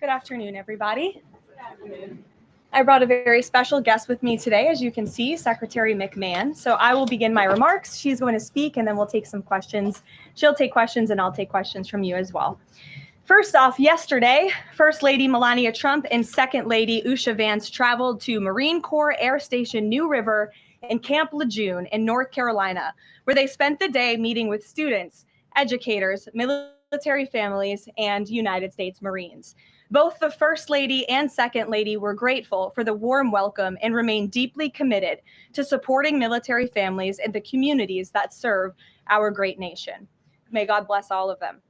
Good afternoon, everybody. I brought a very special guest with me today, as you can see, Secretary McMahon. So I will begin my remarks. She's going to speak, and then we'll take some questions. She'll take questions, and I'll take questions from you as well. First off, yesterday, First Lady Melania Trump and Second Lady Usha Vance traveled to Marine Corps Air Station New River in Camp Lejeune in North Carolina, where they spent the day meeting with students, educators, military families, and United States Marines. Both the First Lady and Second Lady were grateful for the warm welcome and remain deeply committed to supporting military families and the communities that serve our great nation. May God bless all of them.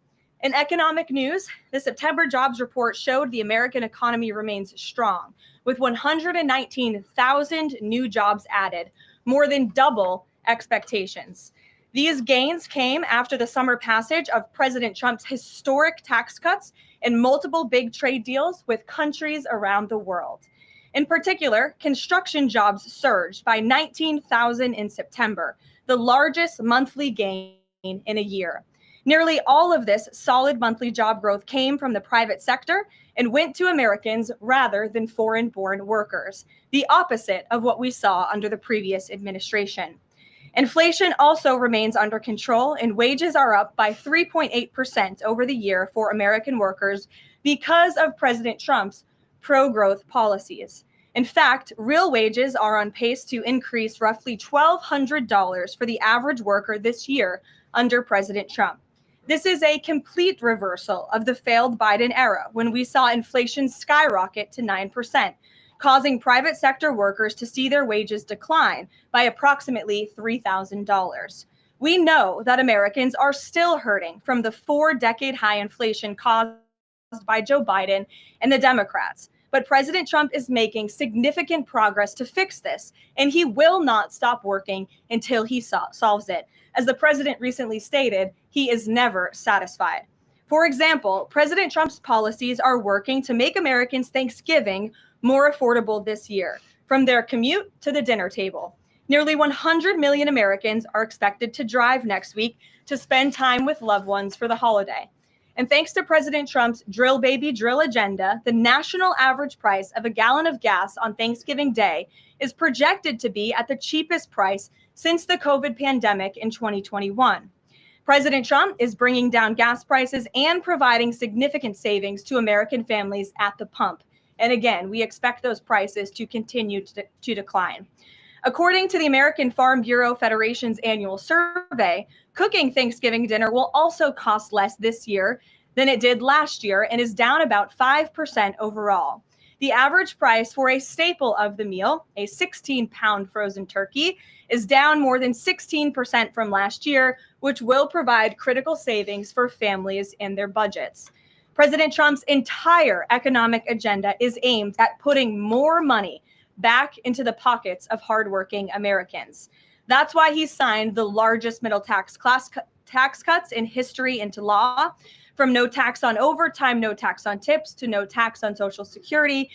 In economic news, the September jobs report showed the American economy remains strong, with 119,000 new jobs added, more than double expectations. These gains came after the summer passage of President Trump's historic tax cuts and multiple big trade deals with countries around the world. In particular, construction jobs surged by 19,000 in September, the largest monthly gain in a year. Nearly all of this solid monthly job growth came from the private sector and went to Americans rather than foreign-born workers, the opposite of what we saw under the previous administration. Inflation also remains under control, and wages are up by 3.8% over the year for American workers because of President Trump's pro-growth policies. In fact, real wages are on pace to increase roughly $1,200 for the average worker this year under President Trump. This is a complete reversal of the failed Biden era, when we saw inflation skyrocket to 9%. Causing private sector workers to see their wages decline by approximately $3,000. We know that Americans are still hurting from the 4-decade high inflation caused by Joe Biden and the Democrats. But President Trump is making significant progress to fix this, and he will not stop working until he solves it. As the president recently stated, he is never satisfied. For example, President Trump's policies are working to make Americans' Thanksgiving more affordable this year, from their commute to the dinner table. Nearly 100 million Americans are expected to drive next week to spend time with loved ones for the holiday. And thanks to President Trump's drill baby drill agenda, the national average price of a gallon of gas on Thanksgiving Day is projected to be at the cheapest price since the COVID pandemic in 2021. President Trump is bringing down gas prices and providing significant savings to American families at the pump. And again, we expect those prices to continue to decline. According to the American Farm Bureau Federation's annual survey, cooking Thanksgiving dinner will also cost less this year than it did last year and is down about 5% overall. The average price for a staple of the meal, a 16-pound frozen turkey, is down more than 16% from last year, which will provide critical savings for families and their budgets. President Trump's entire economic agenda is aimed at putting more money back into the pockets of hardworking Americans. That's why he signed the largest middle tax cuts in history into law, from no tax on overtime, no tax on tips, to no tax on Social Security.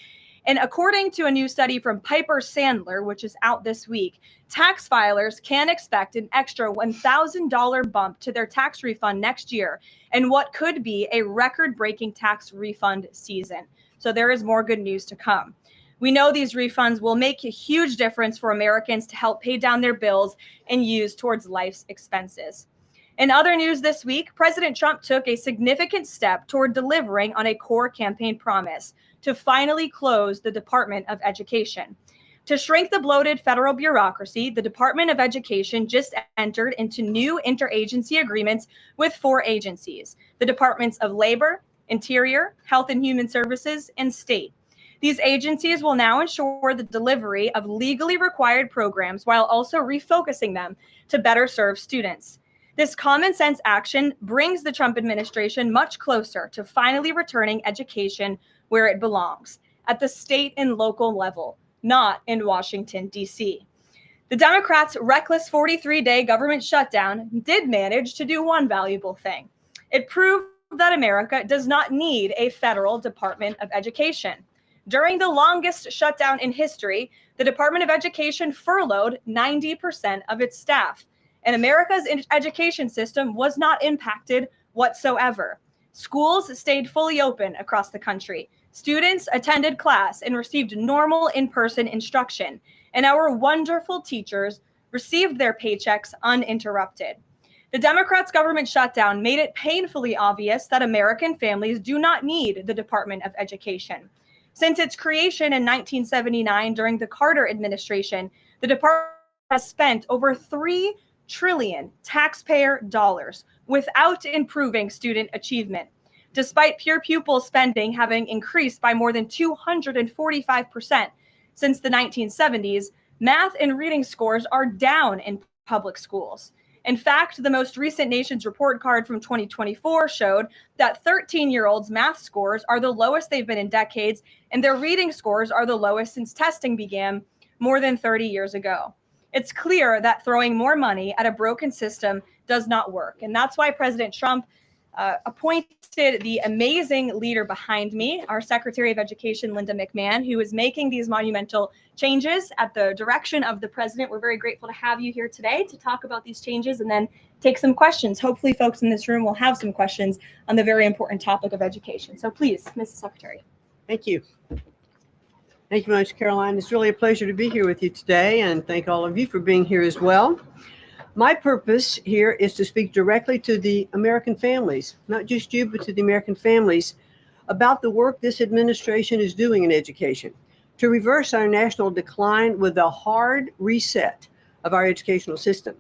And according to a new study from Piper Sandler, which is out this week, tax filers can expect an extra $1,000 bump to their tax refund next year, and what could be a record-breaking tax refund season. So there is more good news to come. We know these refunds will make a huge difference for Americans to help pay down their bills and use towards life's expenses. In other news this week, President Trump took a significant step toward delivering on a core campaign promise to finally close the Department of Education. To shrink the bloated federal bureaucracy, the Department of Education just entered into new interagency agreements with 4 agencies: the Departments of Labor, Interior, Health and Human Services, and State. These agencies will now ensure the delivery of legally required programs while also refocusing them to better serve students. This common sense action brings the Trump administration much closer to finally returning education where it belongs, at the state and local level, not in Washington, D.C. The Democrats' reckless 43-day government shutdown did manage to do one valuable thing. It proved that America does not need a federal Department of Education. During the longest shutdown in history, the Department of Education furloughed 90% of its staff, and America's education system was not impacted whatsoever. Schools stayed fully open across the country. Students attended class and received normal in-person instruction, and our wonderful teachers received their paychecks uninterrupted. The Democrats' government shutdown made it painfully obvious that American families do not need the Department of Education. Since its creation in 1979 during the Carter administration, the department has spent over $3 trillion taxpayer dollars without improving student achievement. Despite pure pupil spending having increased by more than 245% since the 1970s, math and reading scores are down in public schools. In fact, the most recent Nation's Report Card from 2024 showed that 13-year-olds' math scores are the lowest they've been in decades, and their reading scores are the lowest since testing began more than 30 years ago. It's clear that throwing more money at a broken system does not work, and that's why President Trump appointed the amazing leader behind me, our Secretary of Education, Linda McMahon, who is making these monumental changes at the direction of the president. We're very grateful to have you here today to talk about these changes and then take some questions. Hopefully folks in this room will have some questions on the very important topic of education. So please, Mrs. Secretary. Thank you. Thank you very much, Karoline. It's really a pleasure to be here with you today, and thank all of you for being here as well. My purpose here is to speak directly to the American families, not just you, but to the American families, about the work this administration is doing in education to reverse our national decline with a hard reset of our educational system.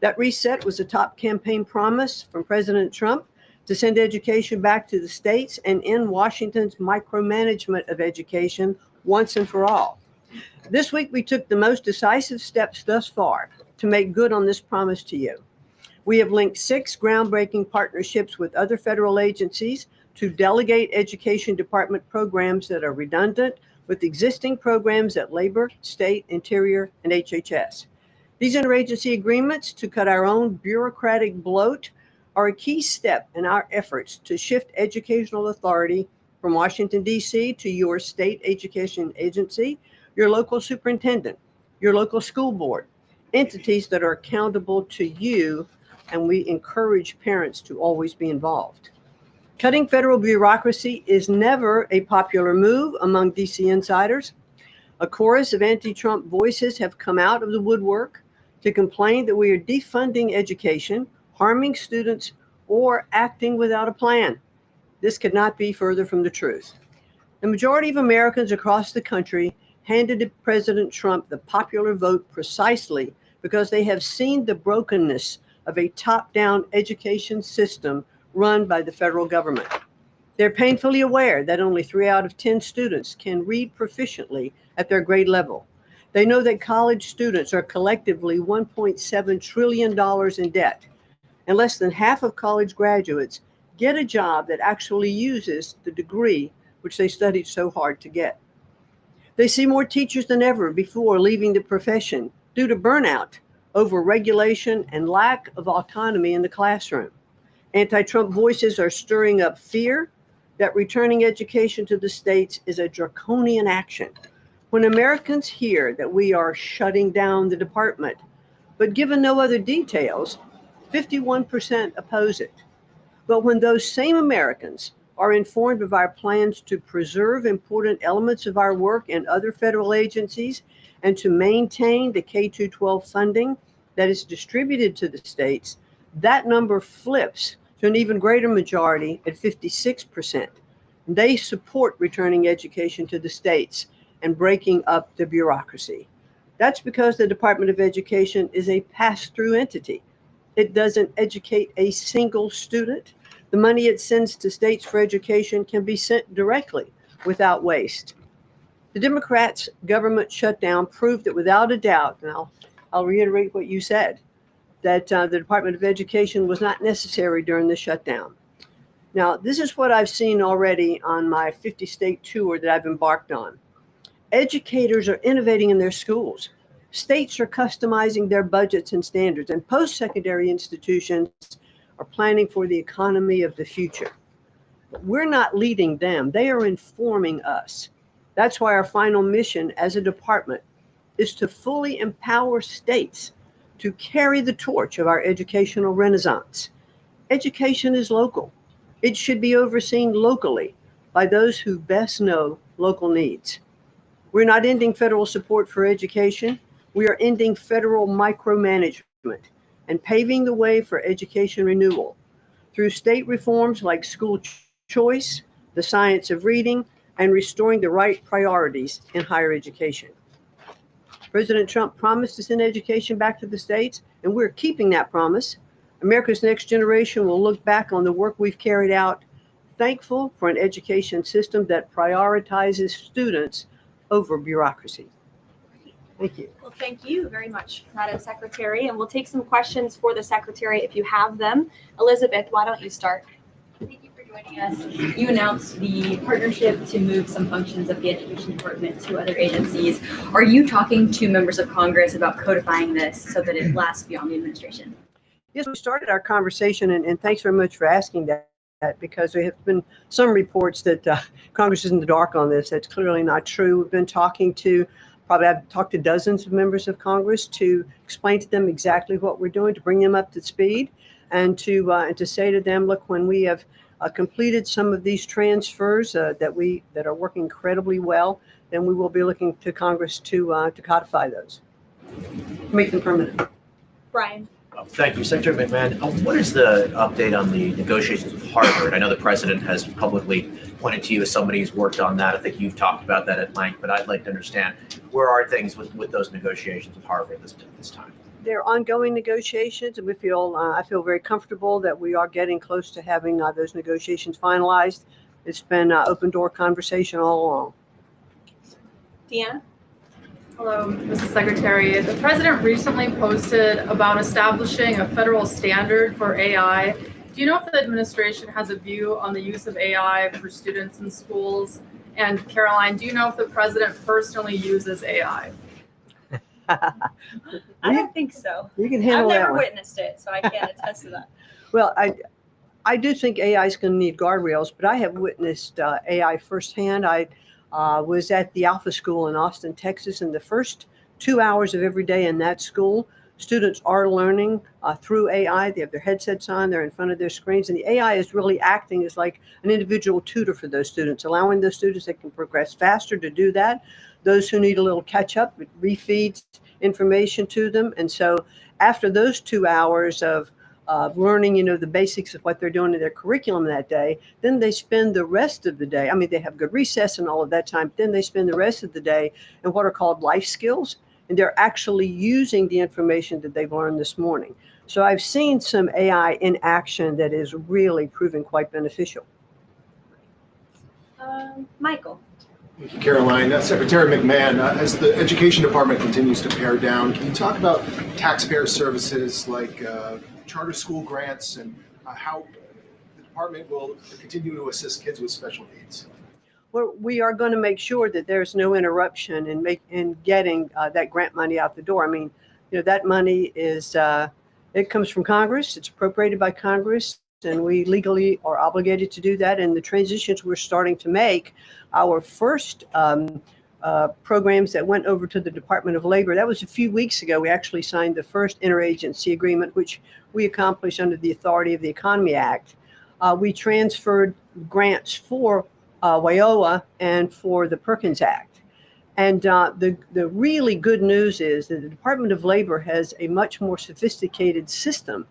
That reset was a top campaign promise from President Trump to send education back to the states and end Washington's micromanagement of education once and for all. This week, we took the most decisive steps thus far to make good on this promise to you. We have linked 6 groundbreaking partnerships with other federal agencies to delegate education department programs that are redundant with existing programs at Labor, State, Interior, and HHS. These interagency agreements to cut our own bureaucratic bloat are a key step in our efforts to shift educational authority from Washington, D.C. to your state education agency, your local superintendent, your local school board, entities that are accountable to you, and we encourage parents to always be involved. Cutting federal bureaucracy is never a popular move among DC insiders. A chorus of anti-Trump voices have come out of the woodwork to complain that we are defunding education, harming students, or acting without a plan. This could not be further from the truth. The majority of Americans across the country handed President Trump the popular vote precisely because they have seen the brokenness of a top-down education system run by the federal government. They're painfully aware that only 3 out of 10 students can read proficiently at their grade level. They know that college students are collectively $1.7 trillion in debt, and less than half of college graduates get a job that actually uses the degree which they studied so hard to get. They see more teachers than ever before leaving the profession due to burnout, overregulation, and lack of autonomy in the classroom. Anti-Trump voices are stirring up fear that returning education to the states is a draconian action. When Americans hear that we are shutting down the department, but given no other details, 51% oppose it. But when those same Americans are informed of our plans to preserve important elements of our work in other federal agencies and to maintain the K-12 funding that is distributed to the states, that number flips to an even greater majority at 56%. They support returning education to the states and breaking up the bureaucracy. That's because the Department of Education is a pass-through entity. It doesn't educate a single student. The money it sends to states for education can be sent directly without waste. The Democrats' government shutdown proved that without a doubt, and I'll reiterate what you said, that the Department of Education was not necessary during the shutdown. Now, this is what I've seen already on my 50-state tour that I've embarked on. Educators are innovating in their schools. States are customizing their budgets and standards, and post-secondary institutions are planning for the economy of the future. But we're not leading them. They are informing us. That's why our final mission as a department is to fully empower states to carry the torch of our educational renaissance. Education is local. It should be overseen locally. by those who best know local needs. We're not ending federal support for education. We are ending federal micromanagement and paving the way for education renewal through state reforms like school choice, the science of reading, and restoring the right priorities in higher education. President Trump promised to send education back to the states, and we're keeping that promise. America's next generation will look back on the work we've carried out, thankful for an education system that prioritizes students over bureaucracy. Thank you. Well, thank you very much, Madam Secretary. And we'll take some questions for the Secretary if you have them. Elizabeth, why don't you start? Thank you for joining us. You announced the partnership to move some functions of the Education Department to other agencies. Are you talking to members of Congress about codifying this so that it lasts beyond the administration? Yes, we started our conversation, and thanks very much for asking that, because there have been some reports that Congress is in the dark on this. That's clearly not true. We've been talking to, I've talked to dozens of members of Congress to explain to them exactly what we're doing, to bring them up to speed, and to say to them, look, when we have completed some of these transfers that are working incredibly well, then we will be looking to Congress to codify those, make them permanent. Brian. Thank you, Secretary McMahon. What is the update on the negotiations with Harvard? I know the president has publicly pointed to you as somebody who's worked on that. I think you've talked about that at length, but I'd like to understand where are things with those negotiations with Harvard this time? They're ongoing negotiations, and I feel very comfortable that we are getting close to having those negotiations finalized. It's been open door conversation all along. Deanna? Hello, Mrs. Secretary. The president recently posted about establishing a federal standard for AI. Do you know if the administration has a view on the use of AI for students in schools? And Karoline, do you know if the president personally uses AI? I don't think so. You can handle that. I've never one. witnessed it, so I can't attest to that. Well, I do think AI is going to need guardrails, but I have witnessed AI firsthand. I was at the Alpha School in Austin, Texas, and the first 2 hours of every day in that school, students are learning through AI. They have their headsets on, they're in front of their screens, and the AI is really acting as like an individual tutor for those students, allowing those students that can progress faster to do that. Those who need a little catch up, it refeeds information to them. And so after those 2 hours of learning, the basics of what they're doing in their curriculum that day, then they spend the rest of the day, they have good recess and all of that time, but then they spend the rest of the day in what are called life skills, and they're actually using the information that they've learned this morning. So I've seen some AI in action that is really proving quite beneficial. Michael. Thank you, Karoline. Secretary McMahon, as the Education Department continues to pare down, can you talk about taxpayer services like charter school grants and how the department will continue to assist kids with special needs? Well, we are going to make sure that there's no interruption in getting that grant money out the door. That money is it comes from Congress. It's appropriated by Congress, and we legally are obligated to do that. And the transitions we're starting to make, our first programs that went over to the Department of Labor, that was a few weeks ago. We actually signed the first interagency agreement, which we accomplished under the authority of the Economy Act. We transferred grants for WIOA and for the Perkins Act. And the really good news is that the Department of Labor has a much more sophisticated system,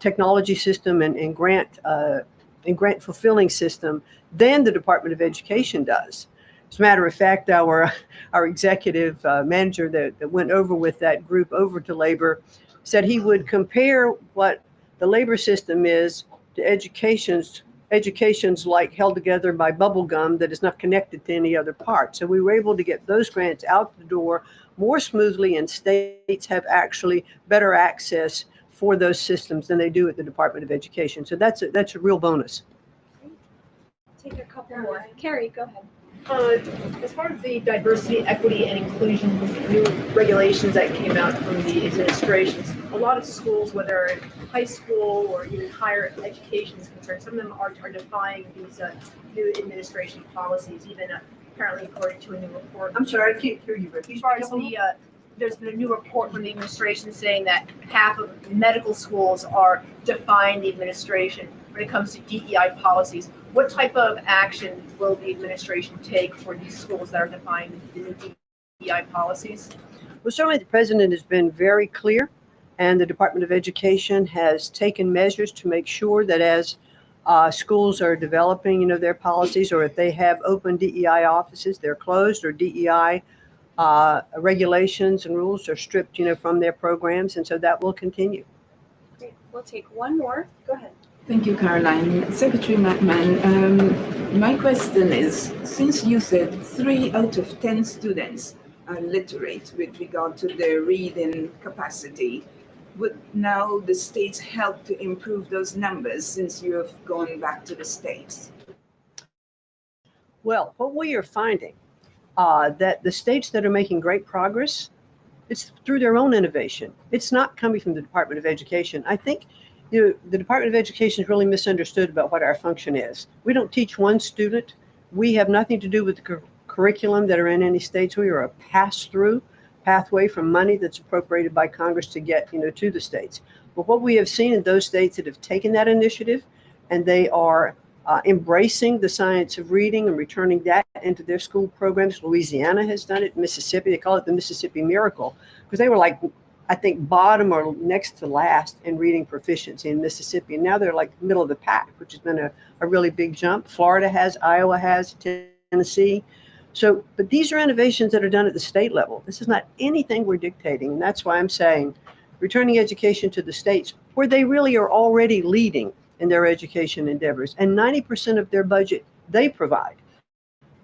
technology system and grant fulfilling system than the Department of Education does. As a matter of fact, our executive manager that went over with that group over to labor said he would compare what the labor system is to education's like held together by bubble gum that is not connected to any other part. So we were able to get those grants out the door more smoothly, and states have actually better access for those systems than they do at the Department of Education. So that's a real bonus. Take a couple more. Carrie, go ahead. As part of the diversity, equity, and inclusion new regulations that came out from the administrations, a lot of schools, whether high school or even higher education is concerned, some of them are defying these new administration policies, even apparently according to a new report. I'm sorry, I can't hear you. But As far as there's been a new report from the administration saying that half of medical schools are defying the administration. when it comes to DEI policies. What type of action will the administration take for these schools that are defined in the DEI policies? Well, certainly the president has been very clear, and the Department of Education has taken measures to make sure that as schools are developing, their policies, or if they have open DEI offices, they're closed, or DEI regulations and rules are stripped, from their programs, and so that will continue. Great. We'll take one more. Go ahead. Thank you, Karoline. Secretary McMahon, my question is, since you said 3 out of 10 students are literate with regard to their reading capacity, would now the states help to improve those numbers since you have gone back to the states? Well, what we are finding that the states that are making great progress, it's through their own innovation. It's not coming from the Department of Education. I think the Department of Education is really misunderstood about what our function is. We don't teach one student. We have nothing to do with the curriculum that are in any states. We are a pass-through pathway from money that's appropriated by Congress to get, to the states. But what we have seen in those states that have taken that initiative and they are embracing the science of reading and returning that into their school programs. Louisiana has done it. Mississippi, they call it the Mississippi Miracle, because they were like, I think, bottom or next to last in reading proficiency in Mississippi. And now they're like middle of the pack, which has been a really big jump. Florida has, Iowa has, Tennessee. So, but these are innovations that are done at the state level. This is not anything we're dictating. And that's why I'm saying returning education to the states where they really are already leading in their education endeavors. And 90% of their budget they provide.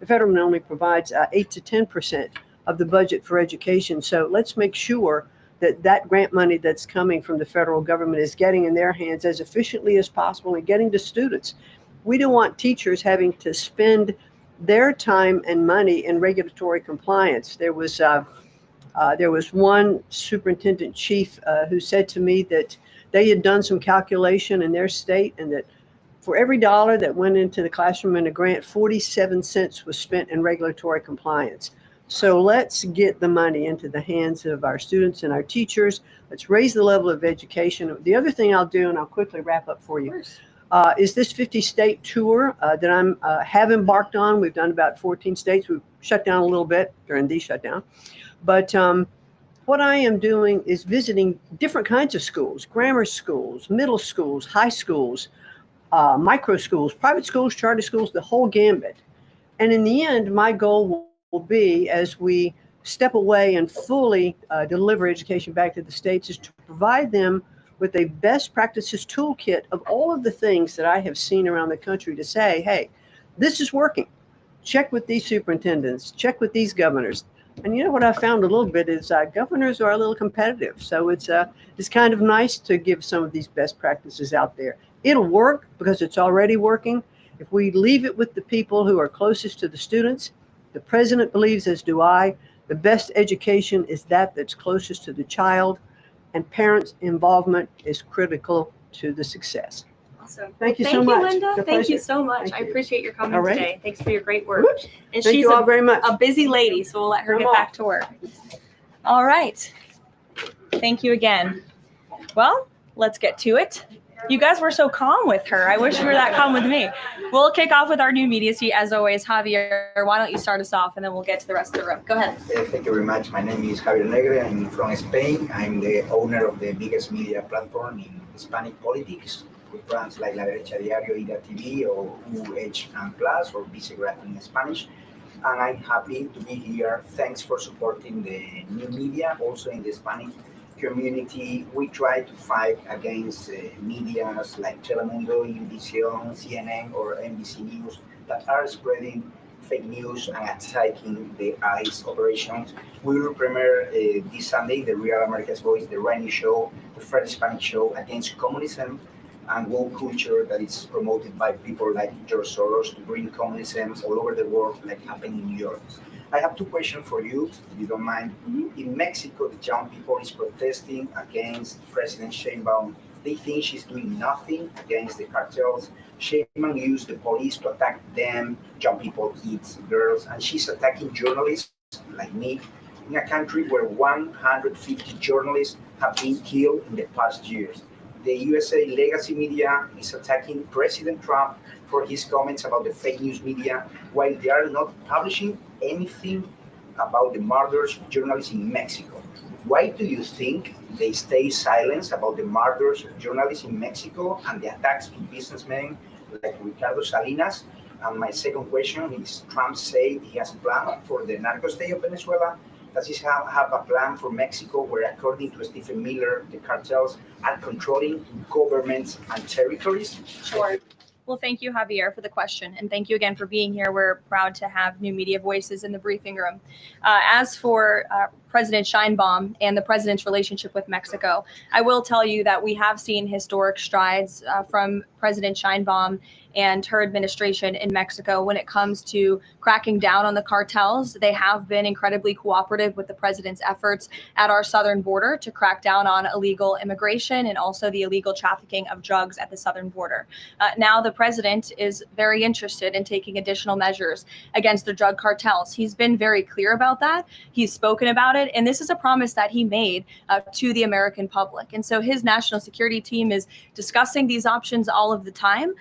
The federal government only provides 8 to 10% of the budget for education. So let's make sure that that grant money that's coming from the federal government is getting in their hands as efficiently as possible and getting to students. We don't want teachers having to spend their time and money in regulatory compliance. There was one superintendent chief who said to me that they had done some calculation in their state, and that for every dollar that went into the classroom in a grant, 47 cents was spent in regulatory compliance. So let's get the money into the hands of our students and our teachers. Let's raise the level of education. The other thing I'll do, and I'll quickly wrap up for you, is this 50-state tour that I'm have embarked on. We've done about 14 states. We've shut down a little bit during the shutdown. But what I am doing is visiting different kinds of schools, grammar schools, middle schools, high schools, micro schools, private schools, charter schools, the whole gambit. And in the end, my goal will be, as we step away and fully deliver education back to the states, is to provide them with a best practices toolkit of all of the things that I have seen around the country to say, hey, this is working. Check with these superintendents, check with these governors. And what I found a little bit is governors are a little competitive. So it's kind of nice to give some of these best practices out there. It'll work because it's already working. If we leave it with the people who are closest to the students, the president believes, as do I, the best education is that's closest to the child, and parents' involvement is critical to the success. Awesome. Thank you so much. Linda. Thank you so much. Thank I you. appreciate your coming All right. today. Thanks for your great work. Whoops. And Thank she's you all very much. a busy lady, so we'll let her Come get on. back to work. All right. Thank you again. Well, let's get to it. You guys were so calm with her. I wish you were that calm with me. We'll kick off with our new media seat, as always. Javier, why don't you start us off, and then we'll get to the rest of the room. Go ahead. Thank you very much. My name is Javier Negre. I'm from Spain. I'm the owner of the biggest media platform in Hispanic politics, with brands like La Derecha Diario, Ida TV, or UH Plus, or Vicegraph in Spanish. And I'm happy to be here. Thanks for supporting the new media, also in the Hispanic community. We try to fight against medias like Telemundo, Univision, CNN, or NBC News that are spreading fake news and attacking the ICE operations. We will premiere this Sunday the Real America's Voice, the right show, the first Hispanic show against communism and woke culture that is promoted by people like George Soros to bring communism all over the world, like happened in New York. I have two questions for you, if you don't mind. In Mexico, the young people is protesting against President Sheinbaum. They think she's doing nothing against the cartels. Sheinbaum used the police to attack them, young people, kids, girls, and she's attacking journalists like me in a country where 150 journalists have been killed in the past years. the USA legacy media is attacking President Trump for his comments about the fake news media, while they are not publishing anything about the murders of journalists in Mexico. Why do you think they stay silent about the murders of journalists in Mexico and the attacks to businessmen like Ricardo Salinas? And my second question is, Trump said he has a plan for the narco state of Venezuela. Does he have a plan for Mexico where, according to Stephen Miller, the cartels are controlling governments and territories? Sure. Well, thank you, Javier, for the question. And thank you again for being here. We're proud to have new media voices in the briefing room. As for President Sheinbaum and the president's relationship with Mexico, I will tell you that we have seen historic strides from President Sheinbaum and her administration in Mexico when it comes to cracking down on the cartels. They have been incredibly cooperative with the president's efforts at our southern border to crack down on illegal immigration and also the illegal trafficking of drugs at the southern border. Now the president is very interested in taking additional measures against the drug cartels. He's been very clear about that. He's spoken about it. And this is a promise that he made to the American public. And so his national security team is discussing these options all of the time.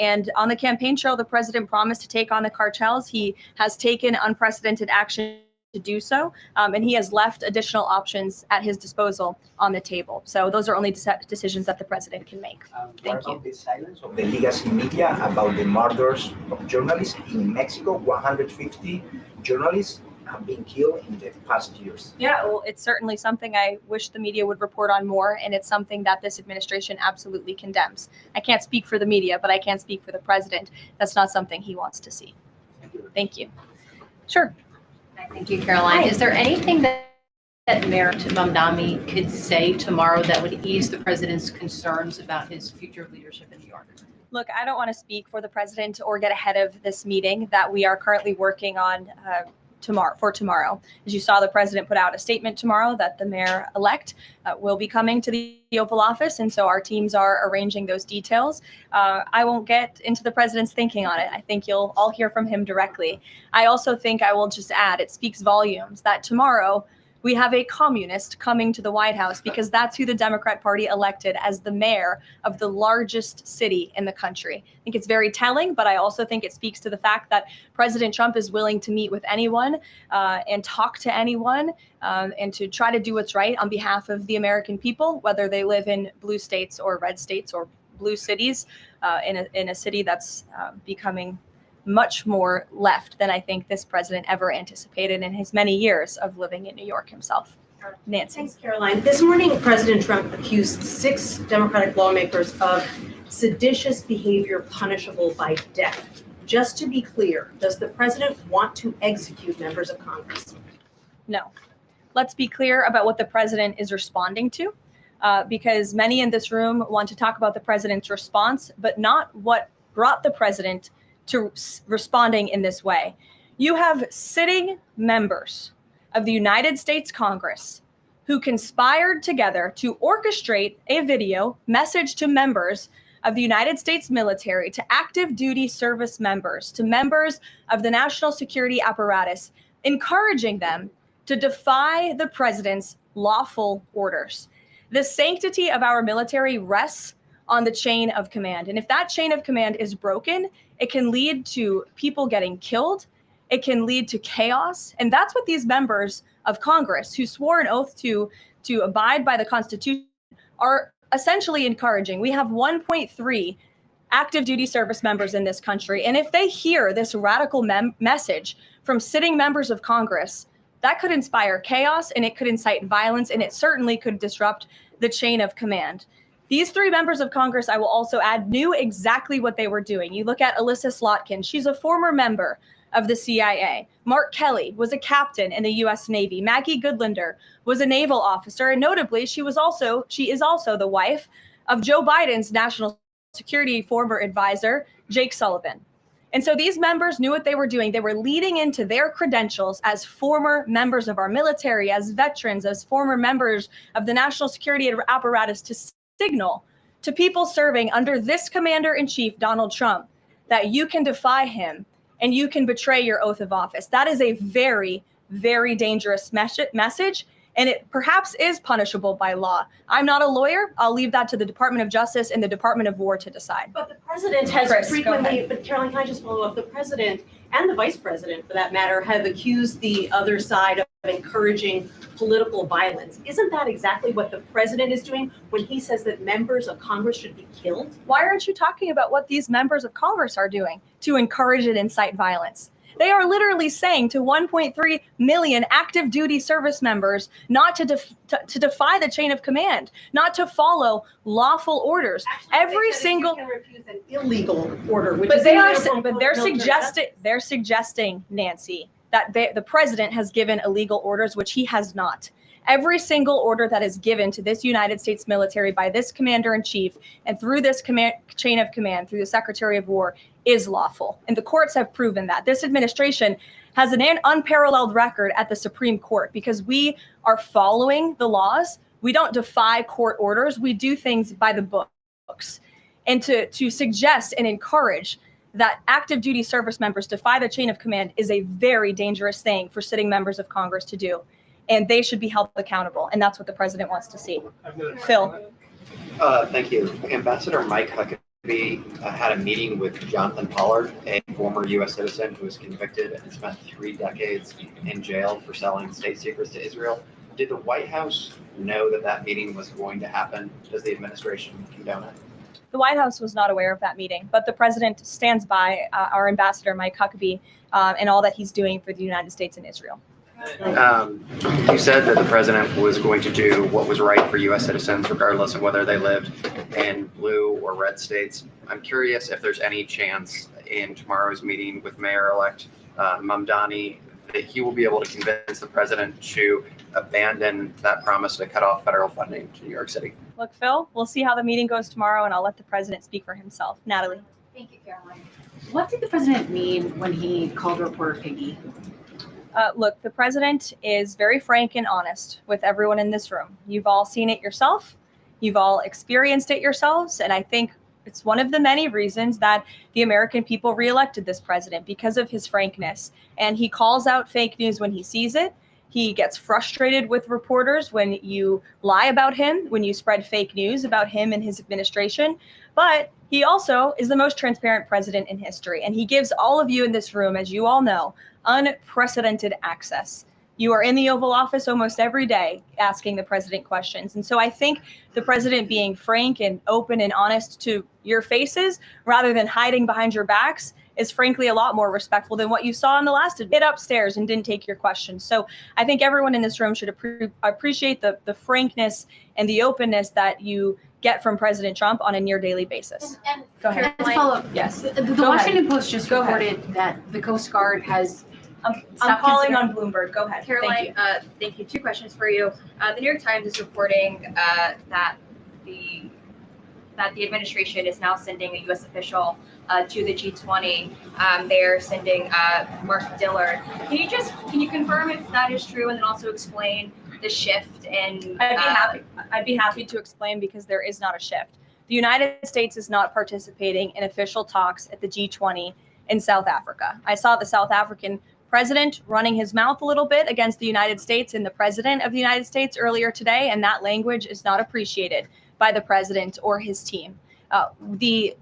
And on the campaign trail, the president promised to take on the cartels. He has taken unprecedented action to do so, and he has left additional options at his disposal on the table. So those are only decisions that the president can make. Thank you. The silence of the legacy media about the murders of journalists in Mexico. 150 journalists have been killed in the past years. Yeah, well, it's certainly something I wish the media would report on more, and it's something that this administration absolutely condemns. I can't speak for the media, but I can speak for the president. That's not something he wants to see. Thank you. Sure. Thank you, Karoline. Is there anything that Mayor Mamdani could say tomorrow that would ease the president's concerns about his future leadership in New York? Look, I don't want to speak for the president or get ahead of this meeting that we are currently working on tomorrow. As you saw, the president put out a statement tomorrow that the mayor-elect will be coming to the Oval Office, and so our teams are arranging those details. I won't get into the president's thinking on it. I think you'll all hear from him directly. I also think I will just add, it speaks volumes that tomorrow we have a communist coming to the White House because that's who the Democrat Party elected as the mayor of the largest city in the country. I think it's very telling, but I also think it speaks to the fact that President Trump is willing to meet with anyone and talk to anyone and to try to do what's right on behalf of the American people, whether they live in blue states or red states or blue cities, in a city that's becoming much more left than I think this president ever anticipated in his many years of living in New York himself. Nancy. Thanks, Caroline. This morning, President Trump accused 6 Democratic lawmakers of seditious behavior punishable by death. Just to be clear, does the president want to execute members of Congress? No. Let's be clear about what the president is responding to, because many in this room want to talk about the president's response, but not what brought the president to responding in this way. You have sitting members of the United States Congress who conspired together to orchestrate a video message to members of the United States military, to active duty service members, to members of the national security apparatus, encouraging them to defy the president's lawful orders. The sanctity of our military rests on the chain of command. And if that chain of command is broken, it can lead to people getting killed. It can lead to chaos. And that's what these members of Congress who swore an oath to abide by the Constitution are essentially encouraging. We have 1.3 active duty service members in this country. And if they hear this radical message from sitting members of Congress, that could inspire chaos and it could incite violence and it certainly could disrupt the chain of command. These 3 members of Congress, I will also add, knew exactly what they were doing. You look at Alyssa Slotkin. She's a former member of the CIA. Mark Kelly was a captain in the U.S. Navy. Maggie Goodlander was a naval officer. And notably, she is also the wife of Joe Biden's national security former advisor, Jake Sullivan. And so these members knew what they were doing. They were leading into their credentials as former members of our military, as veterans, as former members of the national security apparatus to signal to people serving under this commander-in-chief, Donald Trump, that you can defy him and you can betray your oath of office. That is a very, very dangerous message. and it perhaps is punishable by law. I'm not a lawyer. I'll leave that to the Department of Justice and the Department of War to decide. But the president has Chris, go frequently, ahead. but Caroline, can I just follow up? The president and the vice president, for that matter, have accused the other side of encouraging political violence. Isn't that exactly what the president is doing when he says that members of Congress should be killed? Why aren't you talking about what these members of Congress are doing to encourage and incite violence? They are literally saying to 1.3 million active duty service members not to defy the chain of command, not to follow lawful orders. Actually, Every they said single, you can refuse an illegal order, which but is they are, illegal from but they're military suggesting, Nancy, that the president has given illegal orders, which he has not. Every single order that is given to this United States military by this commander in chief and through this chain of command, through the Secretary of War, is lawful. And the courts have proven that. This administration has an unparalleled record at the Supreme Court because we are following the laws. We don't defy court orders. We do things by the books. And to suggest and encourage that active duty service members defy the chain of command is a very dangerous thing for sitting members of Congress to do. And they should be held accountable. And that's what the president wants to see. Phil. Thank you. Ambassador Mike Huckabee had a meeting with Jonathan Pollard, a former U.S. citizen who was convicted and spent 3 decades in jail for selling state secrets to Israel. Did the White House know that that meeting was going to happen? Does the administration condone it? The White House was not aware of that meeting, but the president stands by our ambassador, Mike Huckabee, and all that he's doing for the United States and Israel. You said that the president was going to do what was right for U.S. citizens, regardless of whether they lived in blue or red states. I'm curious if there's any chance in tomorrow's meeting with Mayor-elect Mamdani that he will be able to convince the president to abandon that promise to cut off federal funding to New York City. Look, Phil, we'll see how the meeting goes tomorrow, and I'll let the president speak for himself. Natalie. Thank you, Caroline. What did the president mean when he called a reporter piggy? Look, the president is very frank and honest with everyone in this room. You've all seen it yourself. You've all experienced it yourselves. And I think it's one of the many reasons that the American people reelected this president, because of his frankness. And he calls out fake news when he sees it. He gets frustrated with reporters when you lie about him, when you spread fake news about him and his administration. But he also is the most transparent president in history. And he gives all of you in this room, as you all know, unprecedented access. You are in the Oval Office almost every day asking the president questions. And so I think the president being frank and open and honest to your faces rather than hiding behind your backs is frankly a lot more respectful than what you saw in the last hit upstairs and didn't take your questions. So I think everyone in this room should appreciate the frankness and the openness that you get from President Trump on a near daily basis. And Go ahead. Let's follow up. Yes. The Go Washington ahead. Post just Go ahead. reported that the Coast Guard has I'm calling on Bloomberg. Go ahead. Caroline, thank you. 2 questions for you. The New York Times is reporting that the administration is now sending a U.S. official to the G20. They're sending Mark Dillard. Can you confirm if that is true, and then also explain the shift in? I'd be happy to explain, because there is not a shift. The United States is not participating in official talks at the G20 in South Africa. I saw the South African president running his mouth a little bit against the United States and the president of the United States earlier today, and that language is not appreciated by the president or his team. The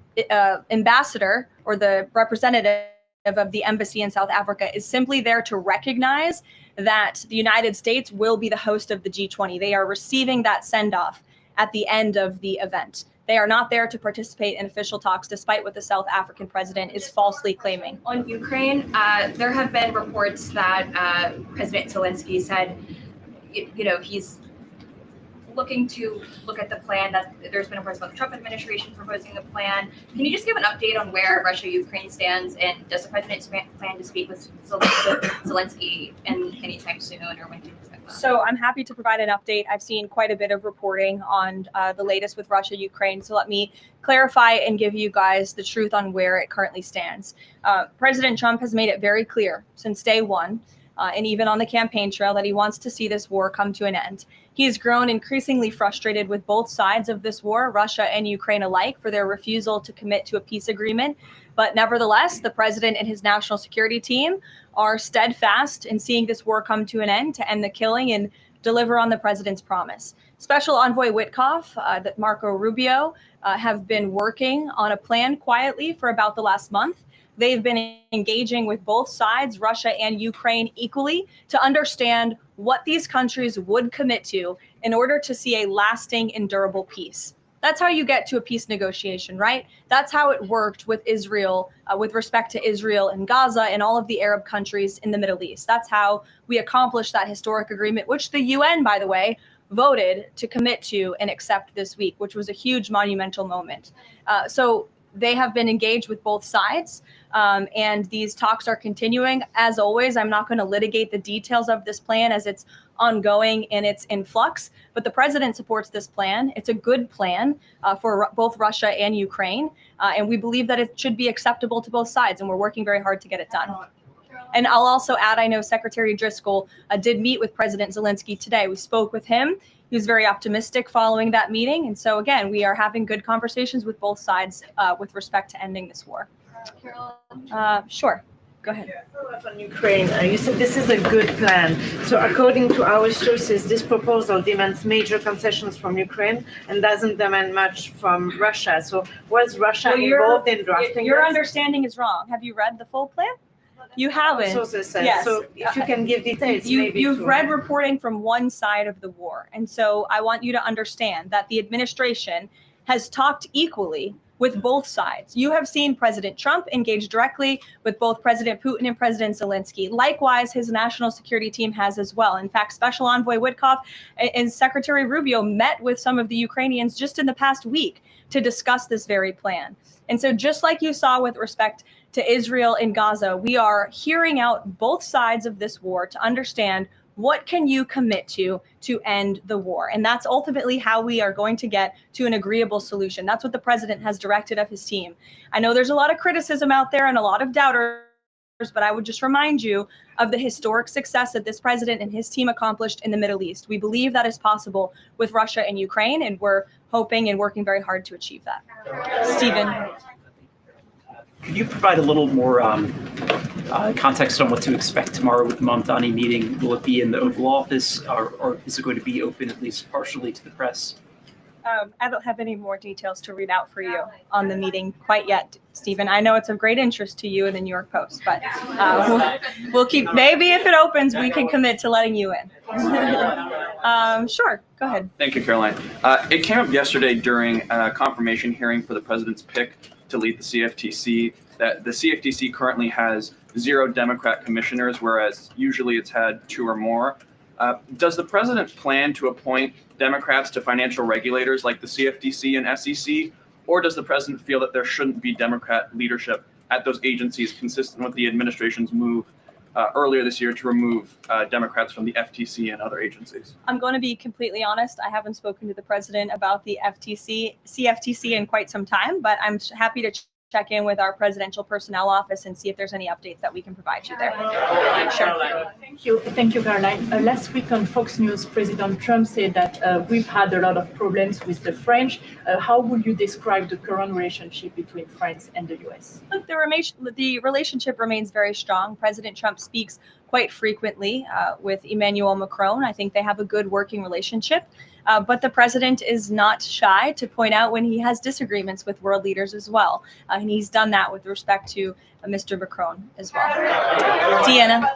ambassador or the representative of the embassy in South Africa is simply there to recognize that the United States will be the host of the G20. They are receiving that send-off at the end of the event. They are not there to participate in official talks, despite what the South African president is falsely claiming. On Ukraine, there have been reports that President Zelensky said, he's looking to look at the plan. That there's been reports about the Trump administration proposing a plan. Can you just give an update on where Russia-Ukraine stands, and does the president plan to speak with Zelensky anytime soon, or when do you expect that? So I'm happy to provide an update. I've seen quite a bit of reporting on the latest with Russia-Ukraine. So let me clarify and give you guys the truth on where it currently stands. President Trump has made it very clear since day one, and even on the campaign trail, that he wants to see this war come to an end. He has grown increasingly frustrated with both sides of this war, Russia and Ukraine alike, for their refusal to commit to a peace agreement. But nevertheless, the president and his national security team are steadfast in seeing this war come to an end, to end the killing and deliver on the president's promise. Special Envoy Witkoff, that Marco Rubio have been working on a plan quietly for about the last month. They've been engaging with both sides, Russia and Ukraine, equally to understand what these countries would commit to in order to see a lasting and durable peace. That's how you get to a peace negotiation, right? That's how it worked with Israel, with respect to Israel and Gaza and all of the Arab countries in the Middle East. That's how we accomplished that historic agreement, which the UN, by the way, voted to commit to and accept this week, which was a huge monumental moment. So they have been engaged with both sides, and these talks are continuing. As always, I'm not going to litigate the details of this plan as it's ongoing and it's in flux, but the president supports this plan. It's a good plan for both Russia and Ukraine, and we believe that it should be acceptable to both sides, and we're working very hard to get it done. And I'll also add, I know Secretary Driscoll did meet with President Zelensky today. We spoke with him. He was very optimistic following that meeting. And so, again, we are having good conversations with both sides with respect to ending this war. Sure. Go ahead. Follow up on Ukraine. You said this is a good plan. So according to our sources, this proposal demands major concessions from Ukraine and doesn't demand much from Russia. So was Russia involved in drafting Your this? understanding is wrong. Have you read the full plan? You haven't. Sources said. Yes. So if you can give details, You've read reporting from one side of the war. And so I want you to understand that the administration has talked equally with both sides. You have seen President Trump engage directly with both President Putin and President Zelensky. Likewise, his national security team has as well. In fact, Special Envoy Witkoff and Secretary Rubio met with some of the Ukrainians just in the past week to discuss this very plan. And so just like you saw with respect to Israel and Gaza, we are hearing out both sides of this war to understand what can you commit to end the war. And that's ultimately how we are going to get to an agreeable solution. That's what the president has directed of his team. I know there's a lot of criticism out there and a lot of doubters, but I would just remind you of the historic success that this president and his team accomplished in the Middle East. We believe that is possible with Russia and Ukraine, and we're hoping and working very hard to achieve that. Stephen. Could you provide a little more context on what to expect tomorrow with the Mamdani meeting? Will it be in the Oval Office, or is it going to be open at least partially to the press? I don't have any more details to read out for you on the meeting quite yet, Stephen. I know it's of great interest to you in the New York Post, but we'll keep, maybe if it opens, we can commit to letting you in. Sure, go ahead. Thank you, Caroline. It came up yesterday during a confirmation hearing for the president's pick to lead the CFTC that the CFTC currently has 0 Democrat commissioners, whereas usually it's had 2 or more. Does the president plan to appoint Democrats to financial regulators like the CFTC and SEC, or does the president feel that there shouldn't be Democrat leadership at those agencies, consistent with the administration's move earlier this year to remove Democrats from the FTC and other agencies? I'm going to be completely honest. I haven't spoken to the president about the CFTC in quite some time, but I'm happy to check in with our presidential personnel office and see if there's any updates that we can provide you there. Sure. Thank you, Caroline. Last week on Fox News, President Trump said that we've had a lot of problems with the French. How would you describe the current relationship between France and the U.S.? Look, the relationship remains very strong. President Trump speaks quite frequently with Emmanuel Macron. I think they have a good working relationship. But the president is not shy to point out when he has disagreements with world leaders as well. And he's done that with respect to Mr. Macron as well. Deanna,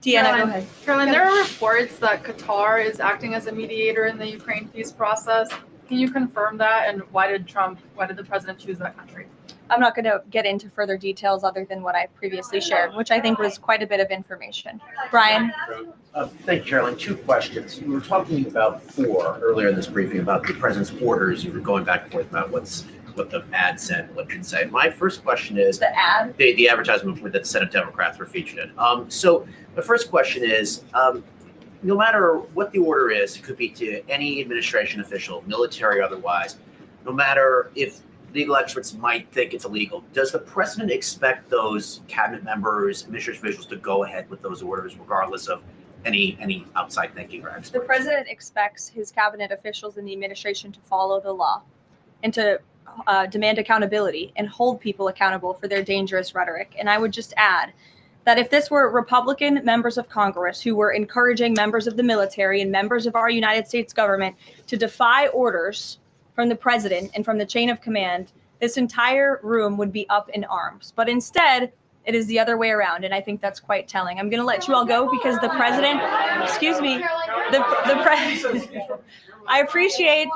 go ahead. Caroline, there are reports that Qatar is acting as a mediator in the Ukraine peace process. Can you confirm that? And why did the president choose that country? I'm not going to get into further details other than what I previously shared, which I think was quite a bit of information. Brian? Thank you, Caroline. 2 questions. You were talking about 4 earlier in this briefing about the president's orders. You were going back and forth about what the ad said and what it didn't say. My first question is the ad, the advertisement that the Senate Democrats were featured in. So the first question is, no matter what the order is, it could be to any administration official, military or otherwise, no matter if legal experts might think it's illegal, does the president expect those cabinet members, administration officials to go ahead with those orders regardless of any outside thinking or experts? The president expects his cabinet officials in the administration to follow the law and to demand accountability and hold people accountable for their dangerous rhetoric. And I would just add that if this were Republican members of Congress who were encouraging members of the military and members of our United States government to defy orders from the president and from the chain of command, this entire room would be up in arms. But instead, it is the other way around, and I think that's quite telling. I'm going to let you all go because the president, excuse me, the president, I appreciate